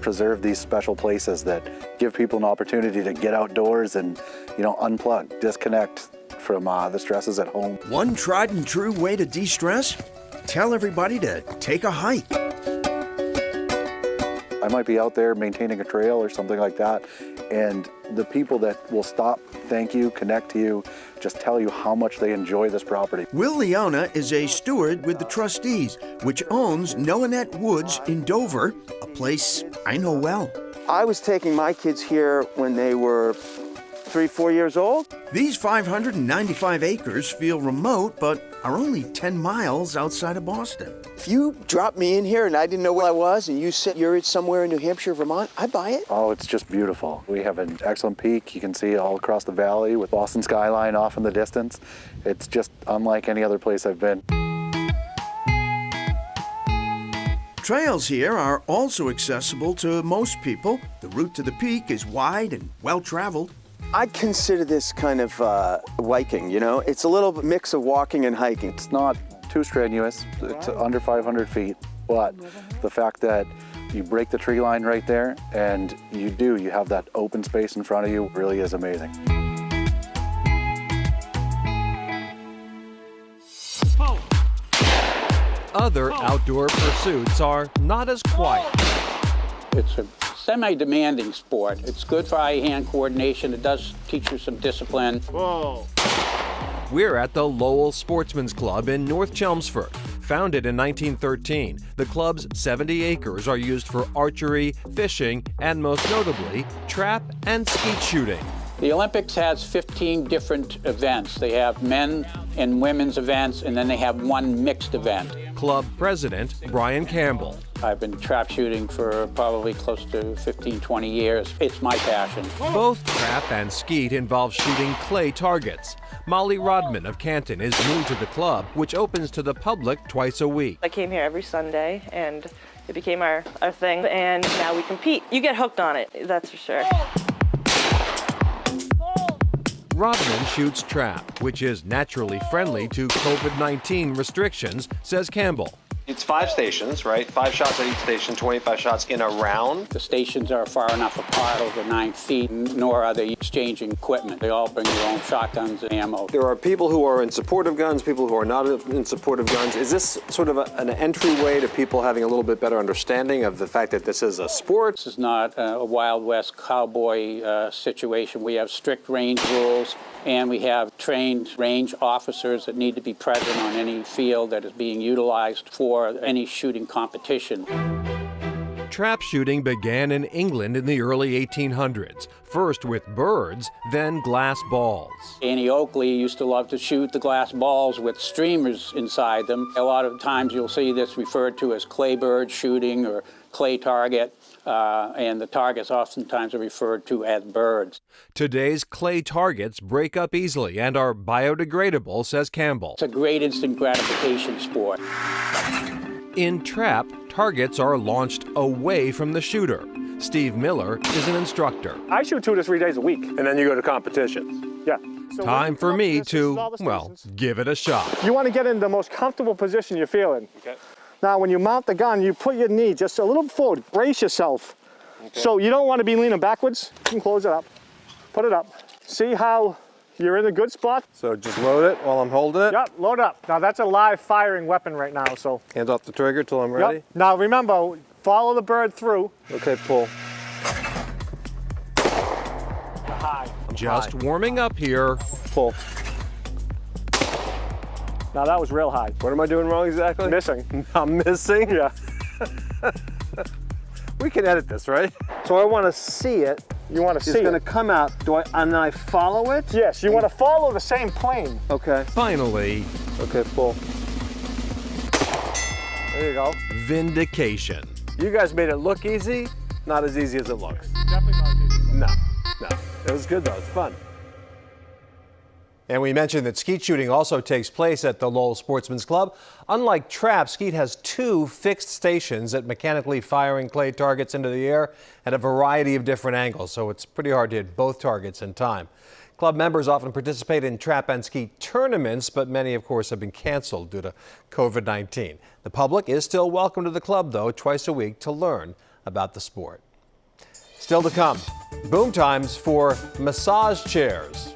preserve these special places that give people an opportunity to get outdoors and, unplug, disconnect from the stresses at home. One tried and true way to de-stress? Tell everybody to take a hike. I might be out there maintaining a trail or something like that, and the people that will stop, thank you, connect to you, just tell you how much they enjoy this property. Will Leona is a steward with the trustees, which owns Noanette Woods in Dover, a place I know well. I was taking my kids here when they were 3-4 years old. These 595 acres feel remote, but are only 10 miles outside of Boston. If you dropped me in here and I didn't know where I was and you said you're somewhere in New Hampshire, Vermont, I'd buy it. Oh, it's just beautiful. We have an excellent peak. You can see all across the valley with Boston skyline off in the distance. It's just unlike any other place I've been. Trails here are also accessible to most people. The route to the peak is wide and well-traveled. I consider this kind of hiking, It's a little mix of walking and hiking. It's not too strenuous. It's under 500 feet, but the fact that you break the tree line right there and you have that open space in front of you really is amazing. Other outdoor pursuits are not as quiet. It's a semi-demanding sport. It's good for eye-hand coordination. It does teach you some discipline. Whoa. We're at the Lowell Sportsman's Club in North Chelmsford. Founded in 1913, the club's 70 acres are used for archery, fishing, and most notably, trap and skeet shooting. The Olympics has 15 different events. They have men and women's events, and then they have one mixed event. Club President Brian Campbell. I've been trap shooting for probably close to 15, 20 years. It's my passion. Both trap and skeet involve shooting clay targets. Molly Rodman of Canton is new to the club, which opens to the public twice a week. I came here every Sunday, and it became our thing, and now we compete. You get hooked on it, that's for sure. Rodman shoots trap, which is naturally friendly to COVID-19 restrictions, says Campbell. It's 5 stations, right? 5 shots at each station, 25 shots in a round. The stations are far enough apart, over 9 feet, nor are they exchanging equipment. They all bring their own shotguns and ammo. There are people who are in support of guns, people who are not in support of guns. Is this sort of an entryway to people having a little bit better understanding of the fact that this is a sport? This is not a Wild West cowboy situation. We have strict range rules, and we have trained range officers that need to be present on any field that is being utilized for any shooting competition. Trap shooting began in England in the early 1800s, first with birds, then glass balls. Annie Oakley used to love to shoot the glass balls with streamers inside them. A lot of times you'll see this referred to as clay bird shooting or clay target, and the targets oftentimes are referred to as birds. Today's clay targets break up easily and are biodegradable, says Campbell. It's a great instant gratification sport. In trap, targets are launched away from the shooter. Steve Miller is an instructor. I shoot 2 to 3 days a week. And then you go to competitions. Yeah. So time for me to, well, give it a shot. You want to get in the most comfortable position you feel in. Okay. Now, when you mount the gun, you put your knee just a little forward. Brace yourself. Okay. So you don't want to be leaning backwards. You can close it up. Put it up. See how you're in a good spot? So just load it while I'm holding it? Yep, load up. Now, that's a live firing weapon right now, so. Hands off the trigger till I'm ready? Yep. Now, remember, follow the bird through. Okay, pull. High. Just warming up here. Pull. Now, that was real high. What am I doing wrong exactly? Missing. I'm missing? Yeah. We can edit this, right? So I want to see it. You want to see it. It's going to come out. And then I follow it? Yes, you want to follow the same plane. Okay. Finally. Okay, pull. There you go. Vindication. You guys made it look easy. Not as easy as it looks. Definitely not as easy. No. It was good though. It's fun. And we mentioned that skeet shooting also takes place at the Lowell Sportsman's Club. Unlike trap, skeet has 2 fixed stations at mechanically firing clay targets into the air at a variety of different angles, so it's pretty hard to hit both targets in time. Club members often participate in trap and skeet tournaments, but many, of course, have been canceled due to COVID-19. The public is still welcome to the club, though, twice a week to learn about the sport. Still to come, boom times for massage chairs.